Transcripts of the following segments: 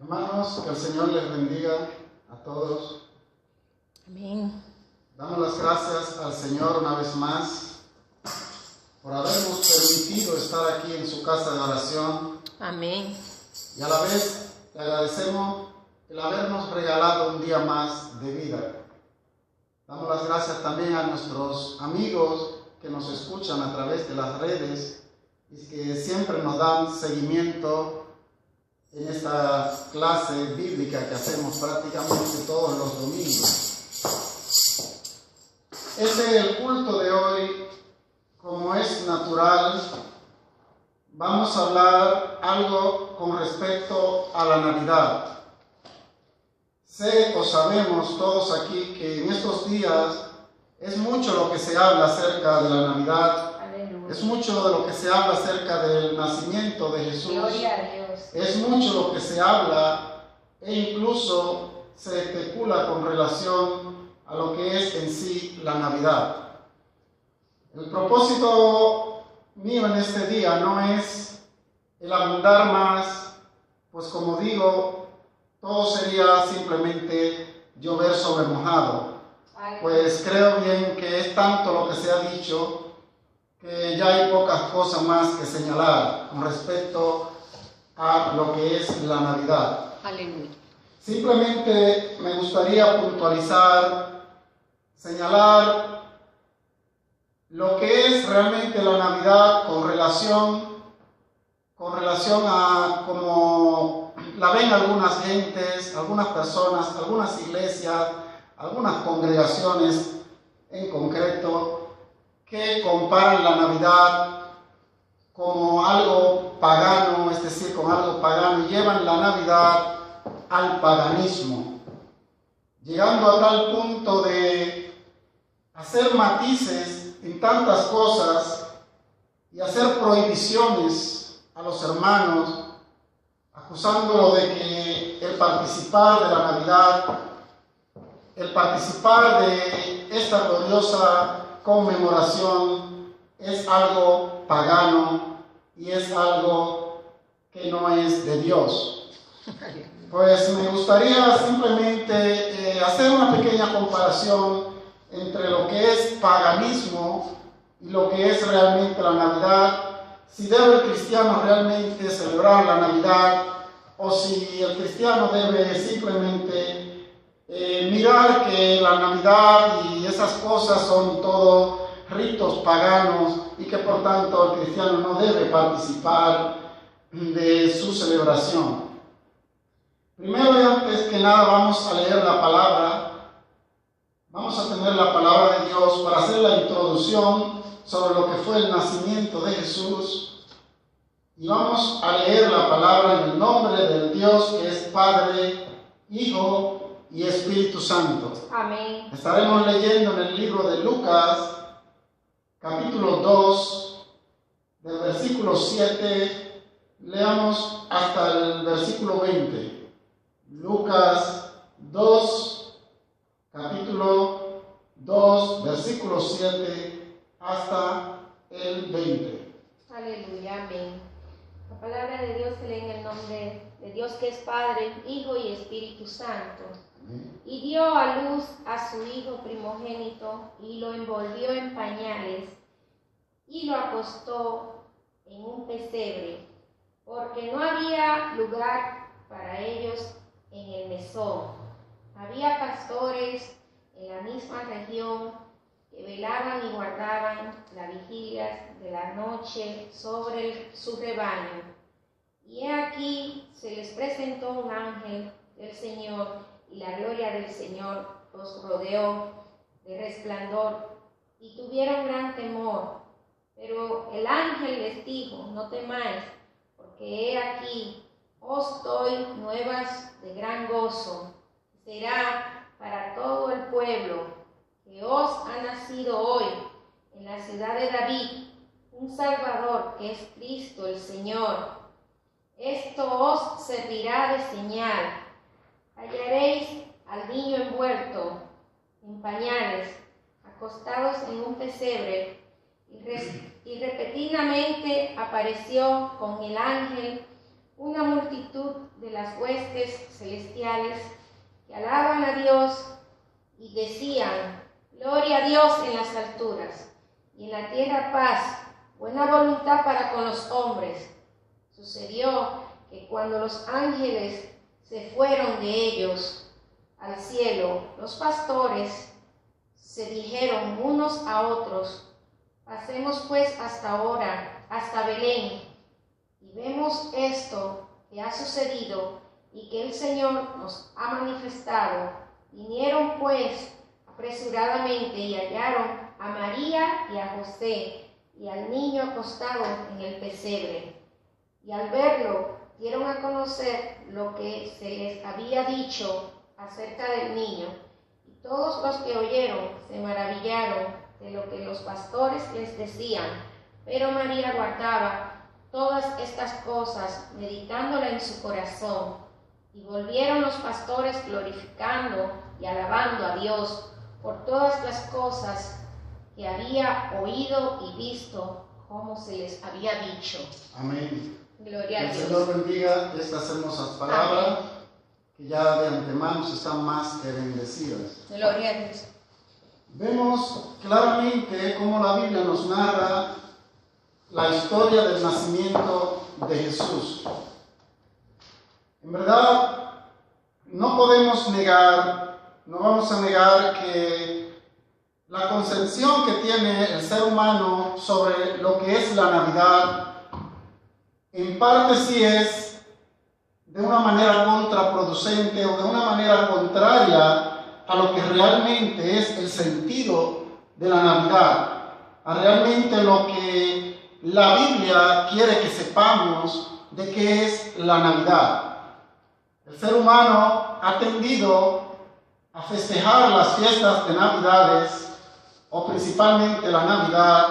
Hermanos, que el Señor les bendiga a todos. Amén. Damos las gracias al Señor una vez más por habernos permitido estar aquí en su casa de oración. Amén. Y a la vez le agradecemos el habernos regalado un día más de vida. Damos las gracias también a nuestros amigos que nos escuchan a través de las redes y que siempre nos dan seguimiento en esta clase bíblica que hacemos prácticamente todos los domingos. El culto de hoy, como es natural, vamos a hablar algo con respecto a la Navidad. Sé o sabemos todos aquí que en estos días es mucho lo que se habla acerca de la Navidad. Aleluya. Es mucho de lo que se habla acerca del nacimiento de Jesús. Gloria a Dios. Es mucho lo que se habla e incluso se especula con relación a lo que es en sí la Navidad. El propósito mío en este día no es el abundar más, pues como digo, todo sería simplemente llover sobre mojado. Pues creo bien que es tanto lo que se ha dicho que ya hay pocas cosas más que señalar con respecto a lo que es la Navidad. Aleluya. Simplemente me gustaría puntualizar, señalar lo que es realmente la Navidad con relación a cómo la ven algunas gentes, algunas personas, algunas iglesias, algunas congregaciones en concreto, que comparan la Navidad como algo pagano, es decir, con algo pagano, y llevan la Navidad al paganismo, llegando a tal punto de hacer matices en tantas cosas y hacer prohibiciones a los hermanos, acusándolo de que el participar de la Navidad, el participar de esta gloriosa conmemoración es algo pagano y es algo que no es de Dios. Pues me gustaría simplemente hacer una pequeña comparación entre lo que es paganismo y lo que es realmente la Navidad. Si debe el cristiano realmente celebrar la Navidad o si el cristiano debe simplemente mirar que la Navidad y esas cosas son todo ritos paganos y que por tanto el cristiano no debe participar de su celebración. Primero y antes que nada vamos a leer la palabra, vamos a tener la palabra de Dios para hacer la introducción sobre lo que fue el nacimiento de Jesús y vamos a leer la palabra en el nombre del Dios que es Padre, Hijo y Espíritu Santo. Amén. Estaremos leyendo en el libro de Lucas, capítulo 2, del versículo 7, leamos hasta el versículo 20. Lucas 2, capítulo 2, versículo 7 hasta el 20. Aleluya. Amén. La palabra de Dios se lee en el nombre de Dios que es Padre, Hijo y Espíritu Santo. Amén. Y dio a luz a su hijo primogénito y lo envolvió en pañales y lo acostó en un pesebre, porque no había lugar para ellos en el mesón. Había pastores en la misma región que velaban y guardaban la vigilia de la noche sobre su rebaño. Y he aquí se les presentó un ángel del Señor, y la gloria del Señor los rodeó de resplandor, y tuvieron gran temor. Pero el ángel les dijo: no temáis, porque he aquí os doy nuevas de gran gozo. Será para todo el pueblo que os ha nacido hoy en la ciudad de David un Salvador, que es Cristo el Señor. Esto os servirá de señal: hallaréis al niño envuelto en pañales, acostados en un pesebre. Y repentinamente apareció con el ángel una multitud de las huestes celestiales que alaban a Dios y decían: Gloria a Dios en las alturas, y en la tierra paz, buena voluntad para con los hombres. Sucedió que cuando los ángeles se fueron de ellos al cielo, los pastores se dijeron unos a otros: Pasemos pues hasta ahora, hasta Belén, y vemos esto que ha sucedido y que el Señor nos ha manifestado. Vinieron pues apresuradamente y hallaron a María y a José y al niño acostado en el pesebre. Y al verlo, dieron a conocer lo que se les había dicho acerca del niño. Y todos los que oyeron se maravillaron de lo que los pastores les decían. Pero María guardaba todas estas cosas, meditándolas en su corazón. Y volvieron los pastores glorificando y alabando a Dios por todas las cosas que había oído y visto, como se les había dicho. Amén. Gloria a Dios. El Señor bendiga estas hermosas palabras. Amén. Que ya de antemano están más que bendecidas. Gloria a Dios. Vemos claramente cómo la Biblia nos narra la historia del nacimiento de Jesús. En verdad, no podemos negar, no vamos a negar que la concepción que tiene el ser humano sobre lo que es la Navidad, en parte sí es de una manera contraproducente o de una manera contraria a lo que realmente es el sentido de la Navidad, a realmente lo que la Biblia quiere que sepamos de qué es la Navidad. El ser humano ha tendido a festejar las fiestas de Navidades, o principalmente la Navidad,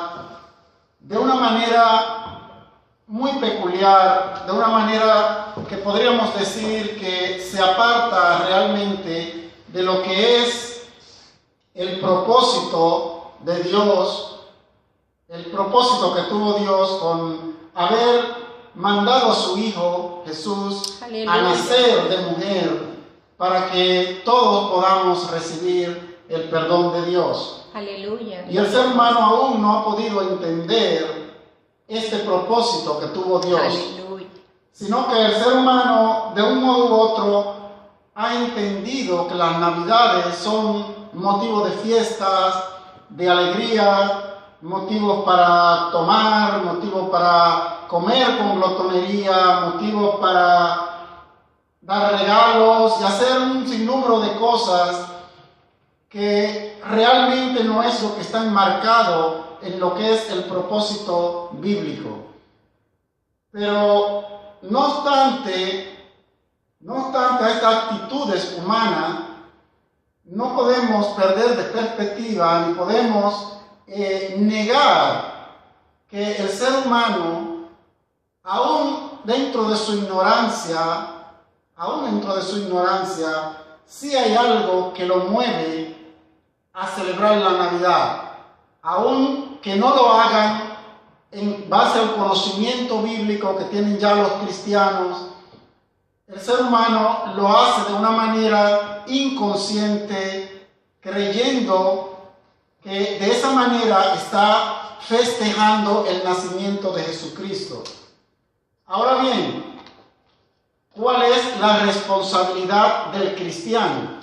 de una manera muy peculiar, de una manera que podríamos decir que se aparta realmente de lo que es el propósito de Dios, el propósito que tuvo Dios con haber mandado a su Hijo Jesús a nacer de mujer para que todos podamos recibir el perdón de Dios. Aleluya. Y el ser humano aún no ha podido entender este propósito que tuvo Dios. Aleluya. Sino que el ser humano de un modo u otro ha entendido que las Navidades son motivo de fiestas, de alegría, motivos para tomar, motivos para comer con glotonería, motivos para dar regalos y hacer un sinnúmero de cosas que realmente no es lo que está enmarcado en lo que es el propósito bíblico. Pero no obstante a estas actitudes humanas, no podemos perder de perspectiva ni podemos negar que el ser humano, aún dentro de su ignorancia, sí hay algo que lo mueve a celebrar la Navidad, aún que no lo hagan en base al conocimiento bíblico que tienen ya los cristianos. El ser humano lo hace de una manera inconsciente, creyendo que de esa manera está festejando el nacimiento de Jesucristo. Ahora bien, ¿cuál es la responsabilidad del cristiano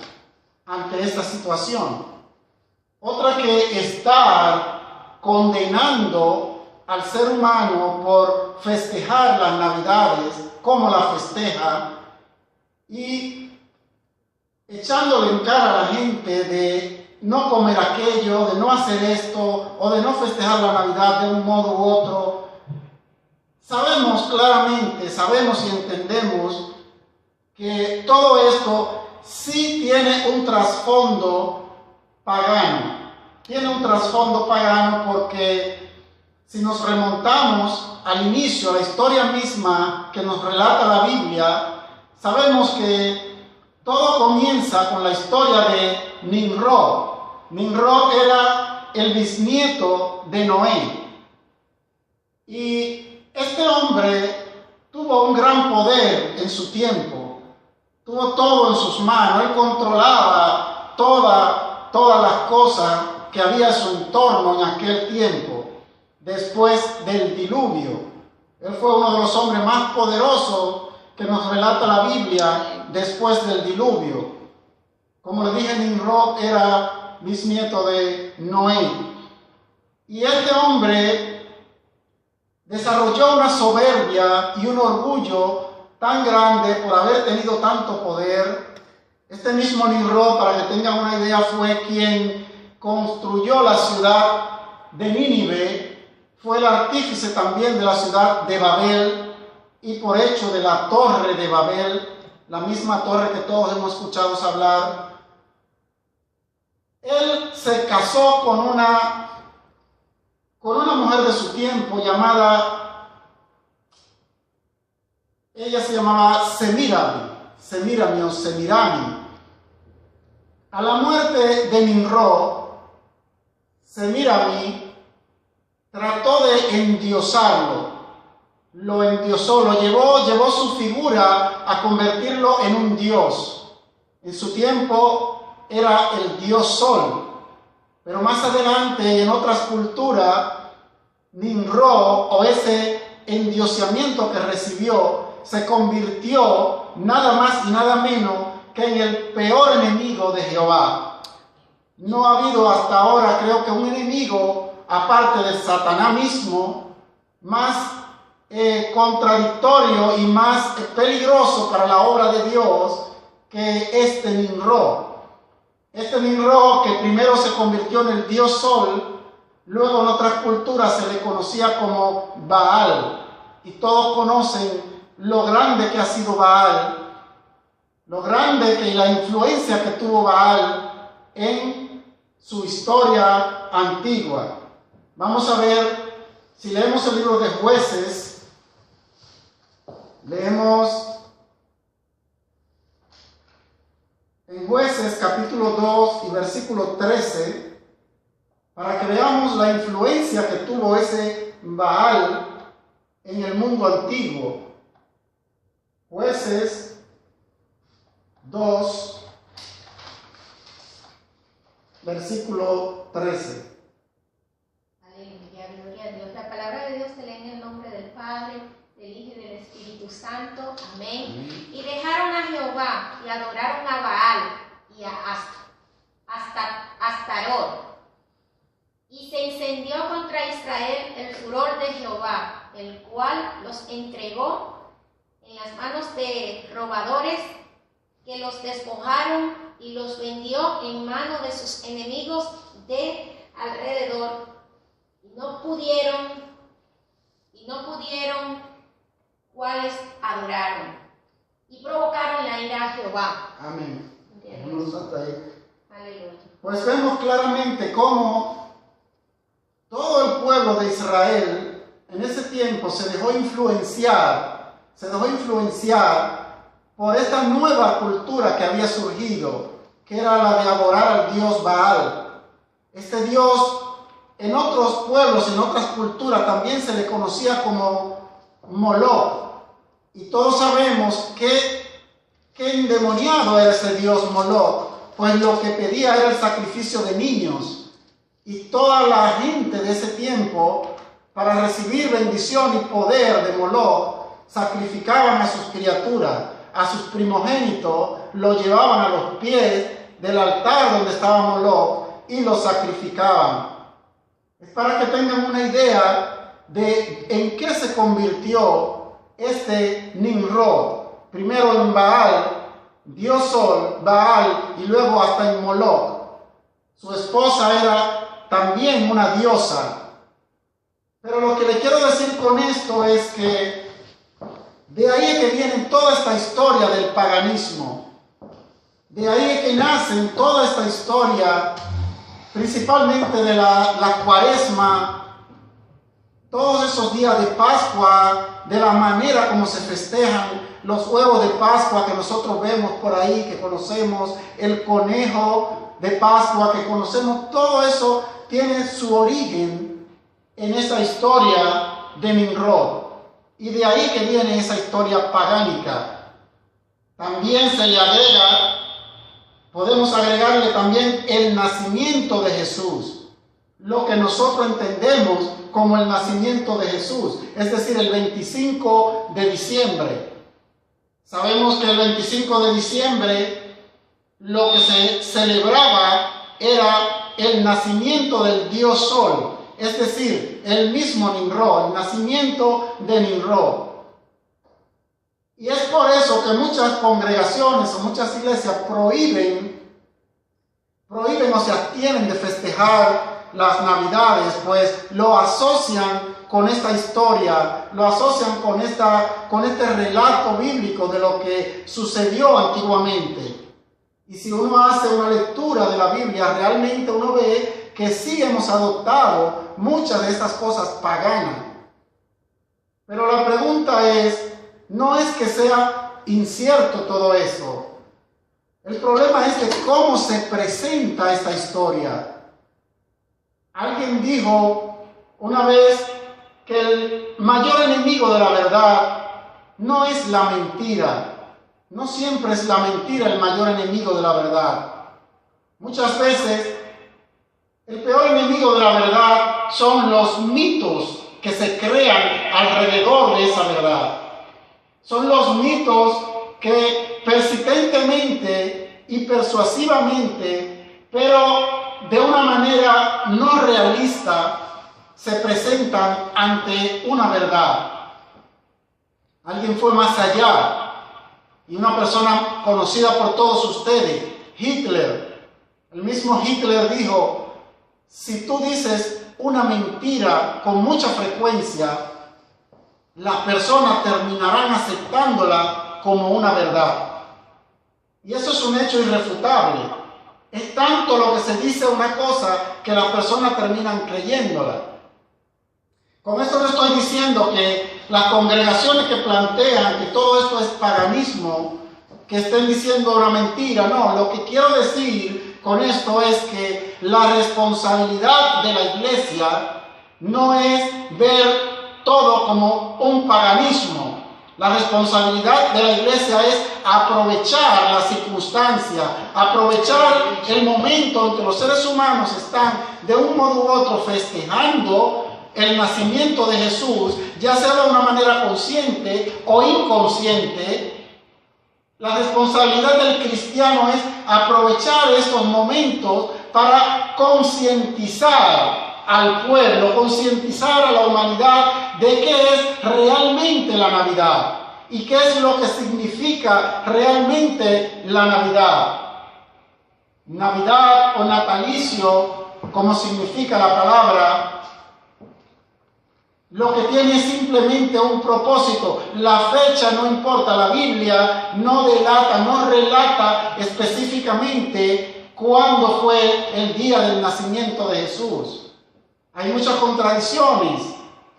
ante esta situación? Otra que estar condenando al ser humano por festejar las Navidades como la festeja y echándole en cara a la gente de no comer aquello, de no hacer esto o de no festejar la Navidad de un modo u otro. Sabemos claramente, sabemos y entendemos que todo esto sí tiene un trasfondo pagano. Tiene un trasfondo pagano porque si nos remontamos al inicio, a la historia misma que nos relata la Biblia, sabemos que todo comienza con la historia de Nimrod. Nimrod era el bisnieto de Noé. Y este hombre tuvo un gran poder en su tiempo. tuvo todo en sus manos. Él controlaba todas las cosas que había a su entorno en aquel tiempo, después del diluvio. Él fue uno de los hombres más poderosos que nos relata la Biblia después del diluvio. Como le dije, Nimrod era bisnieto de Noé. Y este hombre desarrolló una soberbia y un orgullo tan grande por haber tenido tanto poder. Este mismo Nimrod, para que tengan una idea, fue quien construyó la ciudad de Nínive, fue el artífice también de la ciudad de Babel y por hecho de la torre de Babel, la misma torre que todos hemos escuchado hablar. Él se casó con una mujer de su tiempo ella se llamaba Semírami o Semirami. A la muerte de Nimrod, Semírami trató de endiosarlo, lo endiosó, llevó su figura a convertirlo en un dios. En su tiempo era el dios Sol, pero más adelante en otras culturas, Nimrod, o ese endiosamiento que recibió, se convirtió nada más y nada menos que en el peor enemigo de Jehová. No ha habido hasta ahora, creo que un enemigo, aparte de Satanás mismo, más contradictorio y más peligroso para la obra de Dios que este Nimrod. Este Nimrod, que primero se convirtió en el dios Sol, luego en otras culturas se le conocía como Baal, y todos conocen lo grande que ha sido Baal, lo grande que la influencia que tuvo Baal en su historia antigua. Vamos a ver, si leemos el libro de Jueces, leemos en Jueces capítulo 2 y versículo 13, para que veamos la influencia que tuvo ese Baal en el mundo antiguo. Jueces 2, versículo 13. Aleluya, gloria a Dios. La palabra de Dios se lee en el nombre del Padre, del Hijo y del Espíritu Santo. Amén. Y dejaron a Jehová y adoraron a Baal y a Astarot. Y se incendió contra Israel el furor de Jehová, el cual los entregó en las manos de robadores que los despojaron y los vendió en manos de sus enemigos de alrededor. Y no pudieron cuales adoraron y provocaron la ira a Jehová. Amén. Aleluya. Pues vemos claramente cómo todo el pueblo de Israel en ese tiempo se dejó influenciar por esta nueva cultura que había surgido, que era la de adorar al dios Baal. Este dios en otros pueblos, en otras culturas, también se le conocía como Moloch. Y todos sabemos que endemoniado era ese dios Moloch, pues lo que pedía era el sacrificio de niños. Y toda la gente de ese tiempo, para recibir bendición y poder de Moloch, sacrificaban a sus criaturas, a sus primogénitos, los llevaban a los pies del altar donde estaba Moloch y los sacrificaban. Es para que tengan una idea de en qué se convirtió este Nimrod. Primero en Baal, dios Sol, Baal, y luego hasta en Moloch. Su esposa era también una diosa. Pero lo que le quiero decir con esto es que de ahí es que viene toda esta historia del paganismo. De ahí es que nace toda esta historia, principalmente de la Cuaresma, todos esos días de Pascua, de la manera como se festejan los huevos de Pascua que nosotros vemos por ahí, que conocemos, el conejo de Pascua que conocemos, todo eso tiene su origen en esa historia de Nimrod. Y de ahí que viene esa historia pagánica. También se le agrega, podemos agregarle también el nacimiento de Jesús, lo que nosotros entendemos como el nacimiento de Jesús, es decir, el 25 de diciembre. Sabemos que el 25 de diciembre lo que se celebraba era el nacimiento del dios Sol, es decir, el mismo Nimrod, el nacimiento de Nimrod. Y es por eso que muchas congregaciones o muchas iglesias prohíben o se abstienen de festejar las Navidades, pues lo asocian con esta historia, lo asocian con este relato bíblico de lo que sucedió antiguamente. Y si uno hace una lectura de la Biblia, realmente uno ve que sí hemos adoptado muchas de estas cosas paganas. Pero la pregunta es, no es que sea incierto todo eso. El problema es que cómo se presenta esta historia. Alguien dijo una vez que el mayor enemigo de la verdad no es la mentira. No siempre es la mentira el mayor enemigo de la verdad. Muchas veces el peor enemigo de la verdad son los mitos que se crean alrededor de esa verdad. Son los mitos que persistentemente y persuasivamente, pero de una manera no realista, se presentan ante una verdad. Alguien fue más allá y una persona conocida por todos ustedes, Hitler. El mismo Hitler dijo, si tú dices una mentira con mucha frecuencia, las personas terminarán aceptándola como una verdad. Y eso es un hecho irrefutable. Es tanto lo que se dice una cosa que las personas terminan creyéndola. Con esto no estoy diciendo que las congregaciones que plantean que todo esto es paganismo, que estén diciendo una mentira. No, lo que quiero decir con esto es que la responsabilidad de la iglesia no es ver todo como un paganismo. La responsabilidad de la iglesia es aprovechar la circunstancia, aprovechar el momento en que los seres humanos están de un modo u otro festejando el nacimiento de Jesús, ya sea de una manera consciente o inconsciente. La responsabilidad del cristiano es aprovechar estos momentos para concientizar al pueblo, concientizar a la humanidad de qué es realmente la Navidad y qué es lo que significa realmente la Navidad. Navidad o natalicio, como significa la palabra, lo que tiene es simplemente un propósito. La fecha no importa, la Biblia no relata específicamente cuándo fue el día del nacimiento de Jesús. Hay muchas contradicciones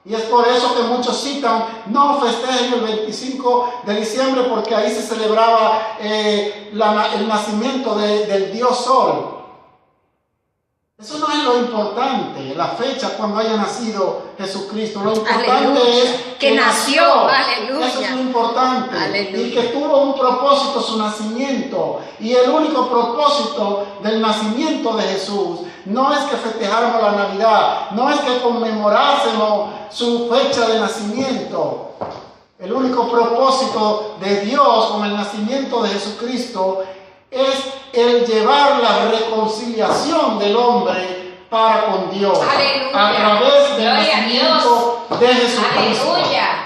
y es por eso que muchos citan, no festejen el 25 de diciembre porque ahí se celebraba el nacimiento del dios Sol. Eso no es lo importante, la fecha cuando haya nacido Jesucristo. Lo importante aleluya, es que nació. Aleluya. Eso es lo importante. Aleluya. Y que tuvo un propósito su nacimiento. Y el único propósito del nacimiento de Jesús no es que festejáramos la Navidad, no es que conmemorásemos su fecha de nacimiento. El único propósito de Dios con el nacimiento de Jesucristo es el llevar la reconciliación del hombre para con Dios. Aleluya. A través del Gloria nacimiento de Jesucristo. Aleluya.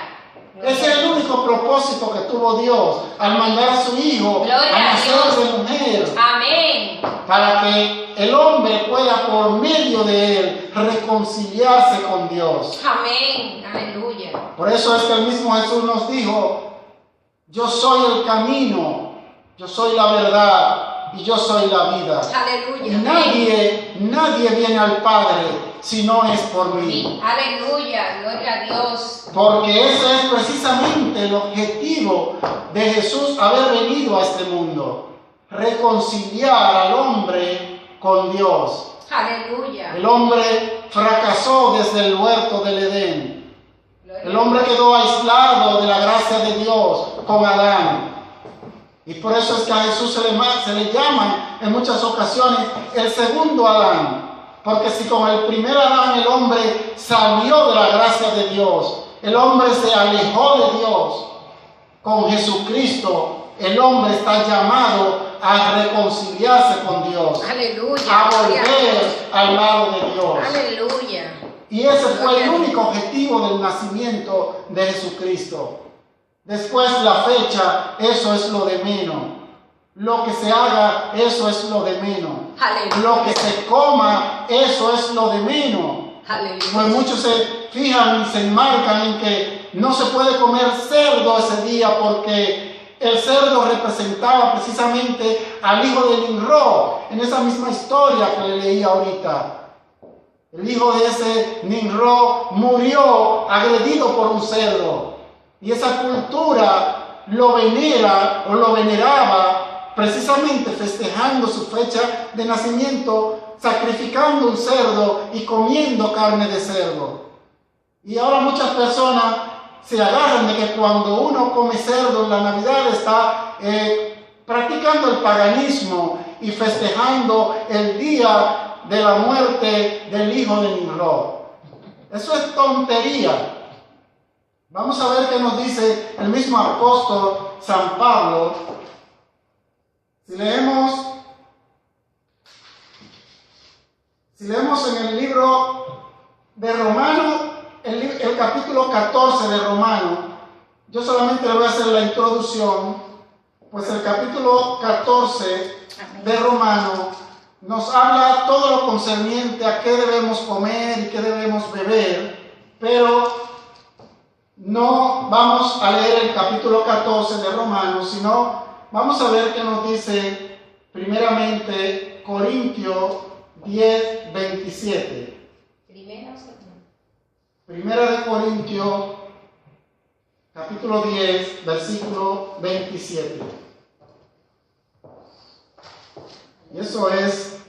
Ese es el único propósito que tuvo Dios al mandar a su Hijo Gloria a nacer de mujer. Amén. Para que el hombre pueda por medio de él reconciliarse con Dios. Amén. Aleluya. Por eso es que el mismo Jesús nos dijo, yo soy el camino, yo soy la verdad y yo soy la vida. Aleluya. Y nadie viene al Padre si no es por mí. Aleluya. Gloria a Dios. Porque ese es precisamente el objetivo de Jesús haber venido a este mundo. Reconciliar al hombre con Dios. Aleluya. El hombre fracasó desde el huerto del Edén. El hombre quedó aislado de la gracia de Dios con Adán. Y por eso es que a Jesús se le llama en muchas ocasiones el segundo Adán. Porque si con el primer Adán el hombre salió de la gracia de Dios, el hombre se alejó de Dios, con Jesucristo el hombre está llamado a reconciliarse con Dios. Aleluya. A volver al lado de Dios. Aleluya. Y ese fue el único objetivo del nacimiento de Jesucristo. Después la fecha, eso es lo de menos. Lo que se haga, eso es lo de menos. Aleluya. Lo que se coma, eso es lo de menos. Aleluya. Pues muchos se fijan y se enmarcan en que no se puede comer cerdo ese día porque el cerdo representaba precisamente al hijo de Nimrod, en esa misma historia que le leí ahorita. El hijo de ese Nimrod murió agredido por un cerdo. Y esa cultura lo venera o lo veneraba precisamente festejando su fecha de nacimiento, sacrificando un cerdo y comiendo carne de cerdo. Y ahora muchas personas se agarran de que cuando uno come cerdo en la Navidad está practicando el paganismo y festejando el día de la muerte del hijo de Nimrod. Eso es tontería. Vamos a ver qué nos dice el mismo apóstol San Pablo. Si leemos en el libro de Romanos, el capítulo 14 de Romanos, yo solamente le voy a hacer la introducción, pues el capítulo 14 de Romanos nos habla todo lo concerniente a qué debemos comer y qué debemos beber, pero no vamos a leer el capítulo 14 de Romanos, sino vamos a ver qué nos dice primeramente Corintios 10, 27. Primera de Corintios, capítulo 10, versículo 27. Y eso es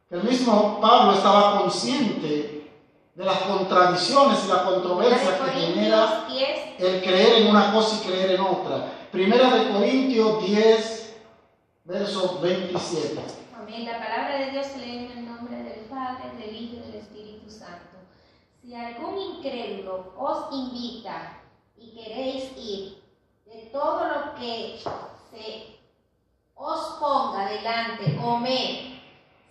que el mismo Pablo estaba consciente de las contradicciones y la controversia que genera el creer en una cosa y creer en otra. Primera de Corintios 10, verso 27. Amén. La palabra de Dios se lee en el nombre del Padre, del Hijo y del Espíritu Santo. Si algún incrédulo os invita y queréis ir, de todo lo que se os ponga delante, comed,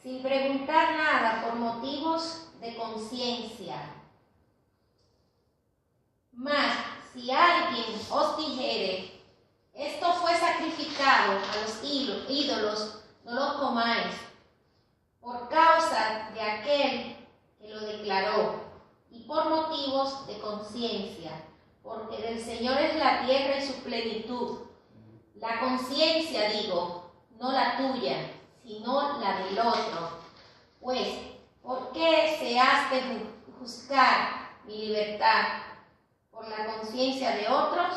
sin preguntar nada por motivos de conciencia. Mas si alguien os dijere, esto fue sacrificado a los ídolos, no lo comáis, por causa de aquel que lo declaró, y por motivos de conciencia, porque del Señor es la tierra y su plenitud. La conciencia, digo, no la tuya, sino la del otro. Pues, ¿por qué se has de juzgar mi libertad por la conciencia de otros?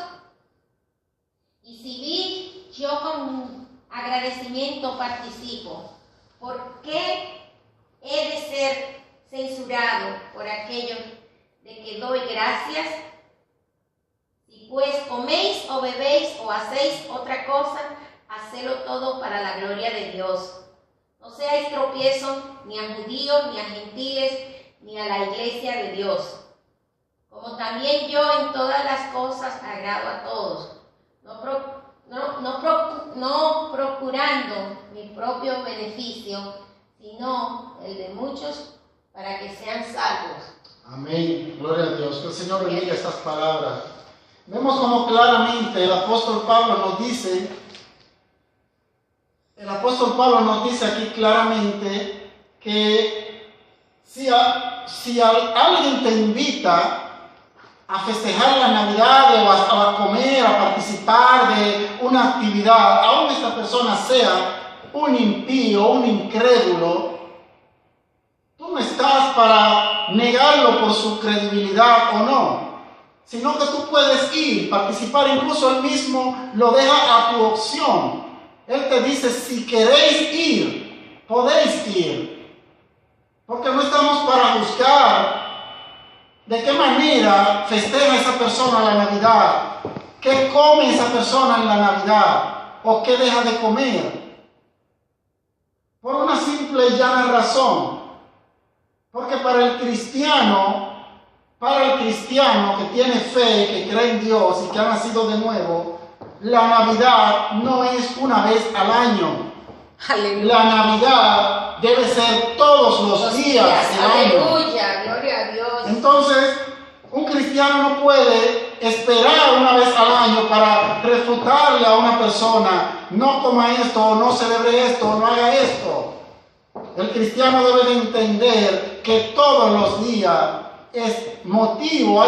Y si vi, yo con agradecimiento participo. ¿Por qué he de ser censurado por aquello de que doy gracias? Si pues coméis o bebéis o hacéis otra cosa, hacedlo todo para la gloria de Dios. No seáis tropiezo ni a judíos, ni a gentiles, ni a la iglesia de Dios. Como también yo en todas las cosas agrado a todos, no procurando mi propio beneficio, sino el de muchos, para que sean salvos. Amén. Gloria a Dios. Que el Señor bendiga estas palabras. Vemos como claramente el apóstol Pablo nos dice aquí claramente que si alguien te invita a festejar la Navidad o a comer, a participar de una actividad, aun esta persona sea un impío, un incrédulo, tú no estás para negarlo por su credibilidad o no, sino que tú puedes ir, participar, incluso él mismo lo deja a tu opción. Él te dice, si queréis ir, podéis ir, porque no estamos para juzgar de qué manera festeja esa persona la Navidad, qué come esa persona en la Navidad. o qué deja de comer. Por una simple y llana razón. Porque para el cristiano que tiene fe, que cree en Dios y que ha nacido de nuevo, la Navidad no es una vez al año. Aleluya. La Navidad debe ser todos los días del año. Aleluya, gloria a Dios. Entonces, un cristiano no puede esperar una vez al año para refutarle a una persona: no coma esto, no celebre esto, no haga esto. El cristiano debe de entender que todos los días hay motivo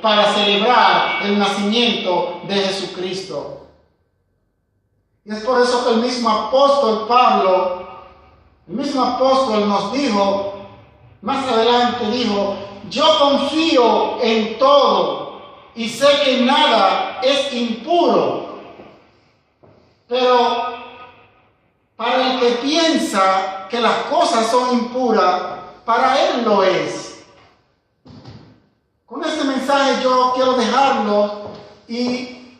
para celebrar el nacimiento de Jesucristo. Y es por eso que el mismo apóstol Pablo, nos dijo, más adelante dijo: yo confío en todo y sé que nada es impuro. Pero para el que piensa que las cosas son impuras, para él lo es. Con este mensaje yo quiero dejarlo y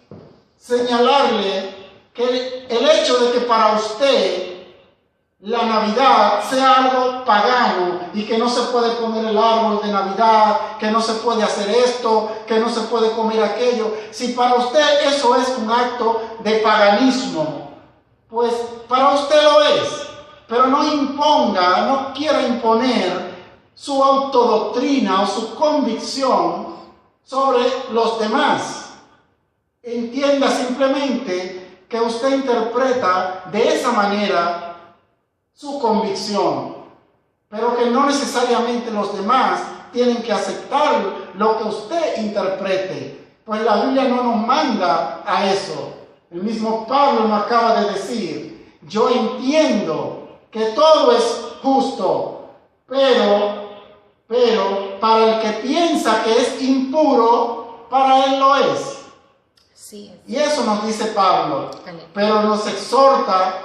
señalarle que el hecho de que para usted la Navidad sea algo pagano y que no se puede poner el árbol de Navidad, que no se puede hacer esto, que no se puede comer aquello, si para usted eso es un acto de paganismo, pues para usted lo es. Pero no quiera imponer su autodoctrina o su convicción sobre los demás. Entienda simplemente que usted interpreta de esa manera su convicción, pero que no necesariamente los demás tienen que aceptar lo que usted interprete, pues la Biblia no nos manda a eso. El mismo Pablo nos acaba de decir: yo entiendo que todo es justo, pero para el que piensa que es impuro, para él lo es. Sí. Y eso nos dice Pablo, pero nos exhorta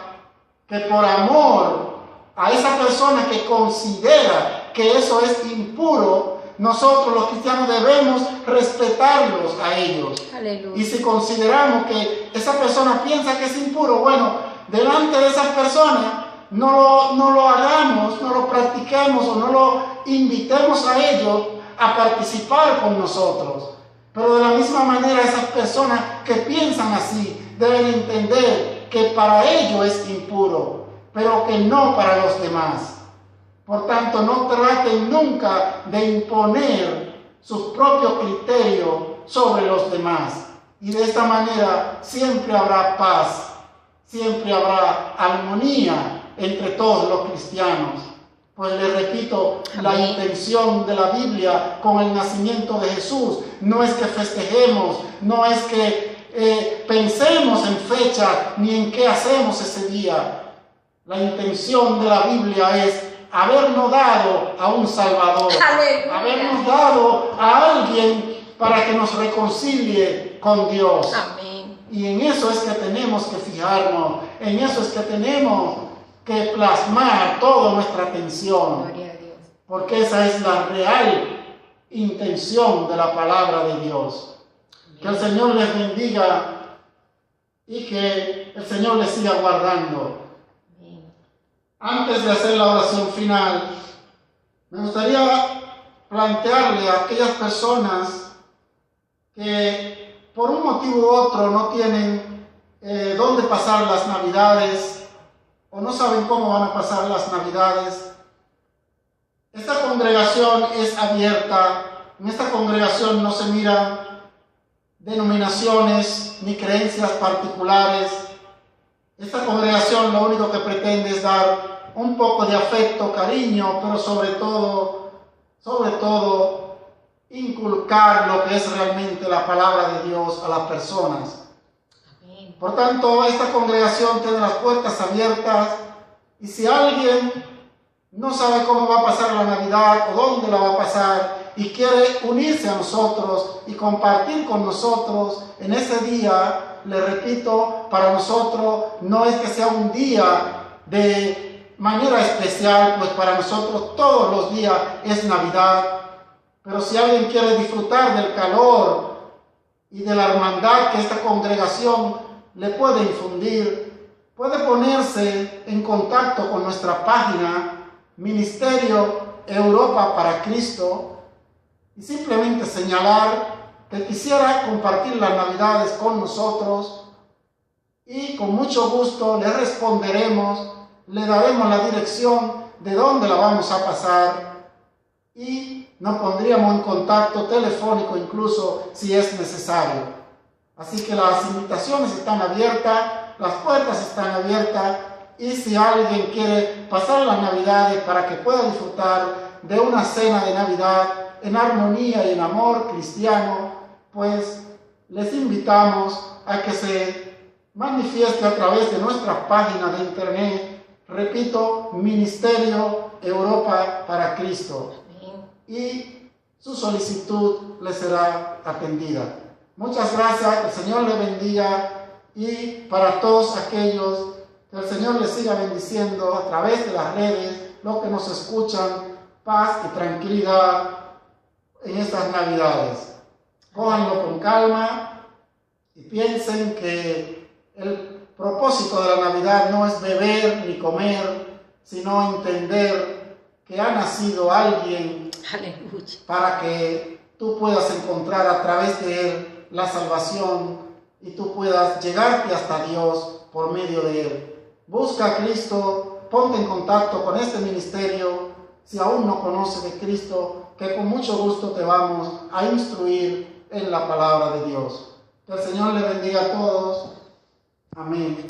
que por amor a esa persona que considera que eso es impuro, nosotros los cristianos debemos respetarlos a ellos. Aleluya. Y si consideramos que esa persona piensa que es impuro, bueno, delante de esas personas no lo hagamos, no lo practiquemos o no lo invitemos a ellos a participar con nosotros. Pero de la misma manera, esas personas que piensan así deben entender que para ellos es impuro, pero que no para los demás. Por tanto, no traten nunca de imponer sus propios criterios sobre los demás. Y de esta manera siempre habrá paz, siempre habrá armonía entre todos los cristianos. Pues le repito, la intención de la Biblia con el nacimiento de Jesús no es que festejemos, no es que pensemos en fecha ni en qué hacemos ese día. La intención de la Biblia es habernos dado a un Salvador, habernos dado a alguien para que nos reconcilie con Dios. Amén. Y en eso es que tenemos que fijarnos, en eso es que tenemos que plasmar toda nuestra atención. Gloria a Dios. Porque esa es la real intención de la palabra de Dios. Que el Señor les bendiga y que el Señor les siga guardando. Antes de hacer la oración final, me gustaría plantearle a aquellas personas que por un motivo u otro no tienen dónde pasar las Navidades o no saben cómo van a pasar las Navidades. Esta congregación es abierta. En esta congregación no se miran denominaciones ni creencias particulares. Esta congregación lo único que pretende es dar un poco de afecto, cariño, pero sobre todo, inculcar lo que es realmente la palabra de Dios a las personas. Amén. Por tanto, esta congregación tiene las puertas abiertas y si alguien no sabe cómo va a pasar la Navidad o dónde la va a pasar y quiere unirse a nosotros y compartir con nosotros en ese día, le repito, para nosotros no es que sea un día de manera especial, pues para nosotros todos los días es Navidad. Pero si alguien quiere disfrutar del calor y de la hermandad que esta congregación le puede infundir, puede ponerse en contacto con nuestra página Ministerio Europa para Cristo y simplemente señalar que quisiera compartir las Navidades con nosotros, y con mucho gusto le responderemos, le daremos la dirección de dónde la vamos a pasar y nos pondríamos en contacto telefónico incluso si es necesario. Así que las invitaciones están abiertas, las puertas están abiertas, y si alguien quiere pasar las Navidades para que pueda disfrutar de una cena de Navidad en armonía y en amor cristiano, pues les invitamos a que se manifieste a través de nuestra página de internet, repito, Ministerio Europa para Cristo, y su solicitud le será atendida. Muchas gracias, que el Señor le bendiga, y para todos aquellos, que el Señor les siga bendiciendo a través de las redes, los que nos escuchan, paz y tranquilidad en estas Navidades. Cójanlo con calma y piensen que el propósito de la Navidad no es beber ni comer, sino entender que ha nacido alguien para que tú puedas encontrar a través de él la salvación y tú puedas llegarte hasta Dios por medio de él. Busca a Cristo, ponte en contacto con este ministerio. Si aún no conoces de Cristo, que con mucho gusto te vamos a instruir en la palabra de Dios. Que el Señor le bendiga a todos. Amén.